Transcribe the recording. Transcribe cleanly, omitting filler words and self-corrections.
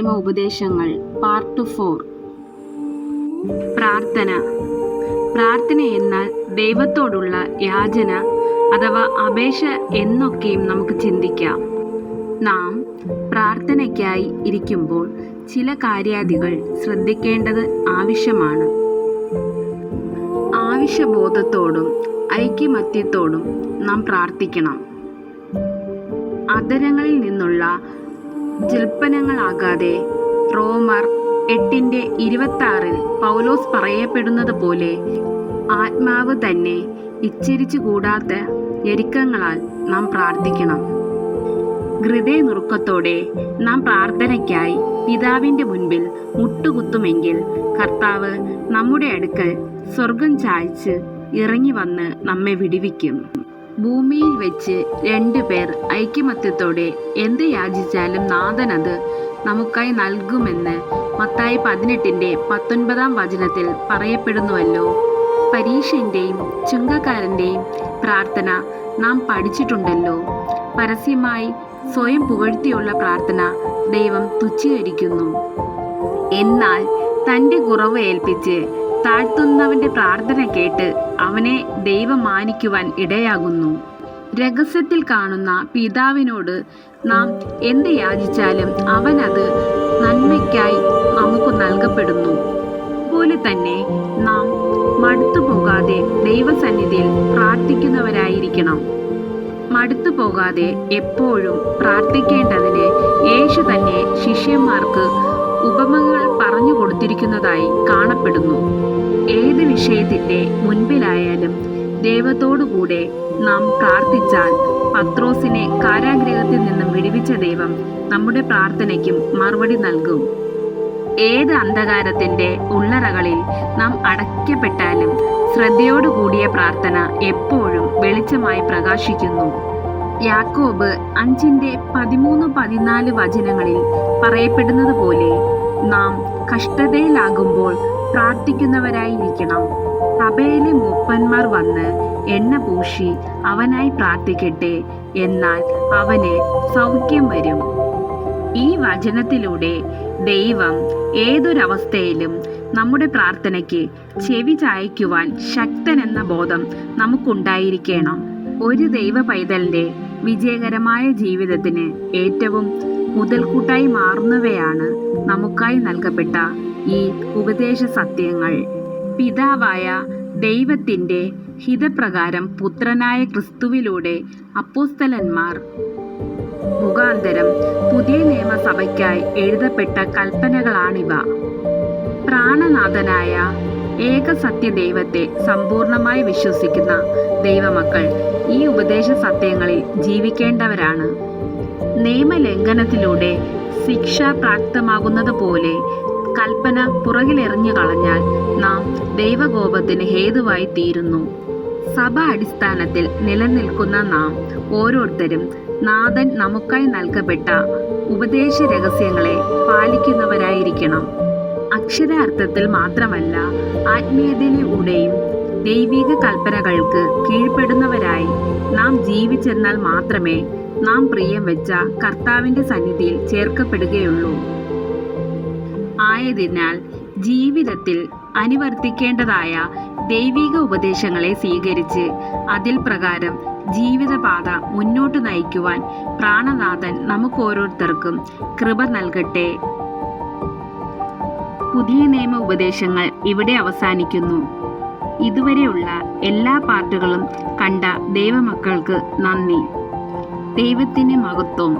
നിയമ ഉപദേശങ്ങൾ പാർട്ട് 4. പ്രാർത്ഥന. പ്രാർത്ഥന എന്നാൽ ദൈവത്തോടുള്ള യാചന അഥവാ അപേക്ഷ എന്നൊക്കെയും നമുക്ക് ചിന്തിക്കാം. നാം പ്രാർത്ഥനയ്ക്കായി ഇരിക്കുമ്പോൾ ചില കാര്യാദികൾ ശ്രദ്ധിക്കേണ്ടത് ആവശ്യമാണ്. ആവശ്യബോധത്തോടും ഐക്യമത്യത്തോടും നാം പ്രാർത്ഥിക്കണം. അധരങ്ങളിൽ നിന്നുള്ള ജൽപ്പനങ്ങളാകാതെ റോമർ 8:26 പൗലോസ് പറയപ്പെടുന്നത് പോലെ ആത്മാവ് തന്നെ ഇച്ഛിച്ചുകൂടാത്ത ഞെരുക്കങ്ങളാൽ നാം പ്രാർത്ഥിക്കണം. ഹൃദയനുറുക്കത്തോടെ നാം പ്രാർത്ഥനയ്ക്കായി പിതാവിൻ്റെ മുൻപിൽ മുട്ടുകുത്തുമെങ്കിൽ കർത്താവ് നമ്മുടെ അടുക്കൽ സ്വർഗം ചായ്ച്ച് ഇറങ്ങി വന്ന് നമ്മെ വിടുവിക്കും. ഭൂമിയിൽ വെച്ച് 2 പേർ ഐക്യമത്യത്തോടെ എന്ത് യാചിച്ചാലും നാഥൻ അത് നമുക്കായി നൽകുമെന്ന് മത്തായി 18:19 പറയപ്പെടുന്നുവല്ലോ. പരീശൻ്റെയും ചുങ്കക്കാരൻ്റെയും പ്രാർത്ഥന നാം പഠിച്ചിട്ടുണ്ടല്ലോ. പരസ്യമായി സ്വയം പുകഴ്ത്തിയുള്ള പ്രാർത്ഥന ദൈവം തുച്ഛീകരിക്കുന്നു. എന്നാൽ തൻ്റെ കുറവ് ഏൽപ്പിച്ച് താഴ്ത്തുന്നവൻ്റെ പ്രാർത്ഥന കേട്ട് അവനെ ദൈവം മാനിക്കുവാൻ ഇടയാകുന്നു. രഹസ്യത്തിൽ കാണുന്ന പിതാവിനോട് നാം എന്ത് യാചിച്ചാലും അവനത് നന്മയ്ക്കായി നമുക്ക് നൽകപ്പെടുന്നു. അതുപോലെ തന്നെ നാം മടുത്തുപോകാതെ ദൈവസന്നിധിയിൽ പ്രാർത്ഥിക്കുന്നവരായിരിക്കണം. മടുത്തുപോകാതെ എപ്പോഴും പ്രാർത്ഥിക്കേണ്ടതിന് യേശു തന്നെ ശിഷ്യന്മാർക്ക് ഉപമകൾ പറഞ്ഞു കൊടുത്തിരിക്കുന്നതായി കാണപ്പെടുന്നു. ഏത് വിഷയത്തിൻ്റെ മുൻപിലായാലും ദൈവത്തോടുകൂടെ നാം പ്രാർത്ഥിച്ചാൽ പത്രോസിനെ കാരാഗൃഹത്തിൽ നിന്നും വിടുവിച്ച ദൈവം നമ്മുടെ പ്രാർത്ഥനയ്ക്കും മറുപടി നൽകും. ഏത് അന്ധകാരത്തിൻ്റെ ഉള്ളറകളിൽ നാം അടയ്ക്കപ്പെട്ടാലും ശ്രദ്ധയോടുകൂടിയ പ്രാർത്ഥന എപ്പോഴും വെളിച്ചമായി പ്രകാശിക്കുന്നു. യാക്കോബ് 5:13-14 പറയപ്പെടുന്നത് പോലെ നാം കഷ്ടതയിലാകുമ്പോൾ പ്രാർത്ഥിക്കുന്നവരായിരിക്കണം. സഭയിലെ മൂപ്പന്മാർ വന്ന് എണ്ണ പൂശി അവനായി പ്രാർത്ഥിക്കട്ടെ, എന്നാൽ അവന് സൗഖ്യം വരും. ഈ വചനത്തിലൂടെ ദൈവം ഏതൊരവസ്ഥയിലും നമ്മുടെ പ്രാർത്ഥനയ്ക്ക് ചെവി ചായ്ക്കുവാൻ ശക്തനെന്ന ബോധം നമുക്കുണ്ടായിരിക്കണം. ഒരു ദൈവ പൈതലിൻ്റെ വിജയകരമായ ജീവിതത്തിന് ഏറ്റവും മുതൽക്കൂട്ടായി മാറുന്നവയാണ് നമുക്കായി നൽകപ്പെട്ട ഈ ഉപദേശ സത്യങ്ങൾ. പിതാവായ ദൈവത്തിൻ്റെ ഹിതപ്രകാരം പുത്രനായ ക്രിസ്തുവിലൂടെ അപ്പോസ്തലന്മാർ മുഖാന്തരം പുതിയ നിയമസഭയ്ക്കായി എഴുതപ്പെട്ട കൽപ്പനകളാണിവ. പ്രാണനാഥനായ ഏകസത്യ ദൈവത്തെ സമ്പൂർണമായി വിശ്വസിക്കുന്ന ദൈവമക്കൾ ഈ ഉപദേശ സത്യങ്ങളിൽ ജീവിക്കേണ്ടവരാണ്. നിയമലംഘനത്തിലൂടെ ശിക്ഷ പ്രാപ്തമാകുന്നത് പോലെ കൽപ്പന പുറകിലെറിഞ്ഞു കളഞ്ഞാൽ നാം ദൈവകോപത്തിന് ഹേതുവായി തീരുന്നു. സഭ അടിസ്ഥാനത്തിൽ നിലനിൽക്കുന്ന നാം ഓരോരുത്തരും നാഥൻ നമുക്കായി നൽകപ്പെട്ട ഉപദേശ രഹസ്യങ്ങളെ പാലിക്കുന്നവരായിരിക്കണം. അക്ഷരാർത്ഥത്തിൽ മാത്രമല്ല, ആത്മീയതയിലൂടെയും ദൈവിക കൽപ്പനകൾക്ക് കീഴ്പ്പെടുന്നവരായി നാം ജീവിച്ചെന്നാൽ മാത്രമേ നാം പ്രിയം വെച്ച കർത്താവിൻ്റെ സന്നിധിയിൽ ചേർക്കപ്പെടുകയുള്ളൂ. ആയതിനാൽ ജീവിതത്തിൽ അനുവർത്തിക്കേണ്ടതായ ദൈവിക ഉപദേശങ്ങളെ സ്വീകരിച്ച് അതിൽ പ്രകാരം ജീവിതപാത മുന്നോട്ട് നയിക്കുവാൻ പ്രാണനാഥൻ നമുക്കോരോരുത്തർക്കും കൃപ നൽകട്ടെ. പുതിയ നിയമ ഉപദേശങ്ങൾ ഇവിടെ അവസാനിക്കുന്നു. ഇതുവരെയുള്ള എല്ലാ പാർട്ടുകളും കണ്ട ദൈവമക്കൾക്ക് നന്ദി. ദൈവത്തിന് മഹത്വം.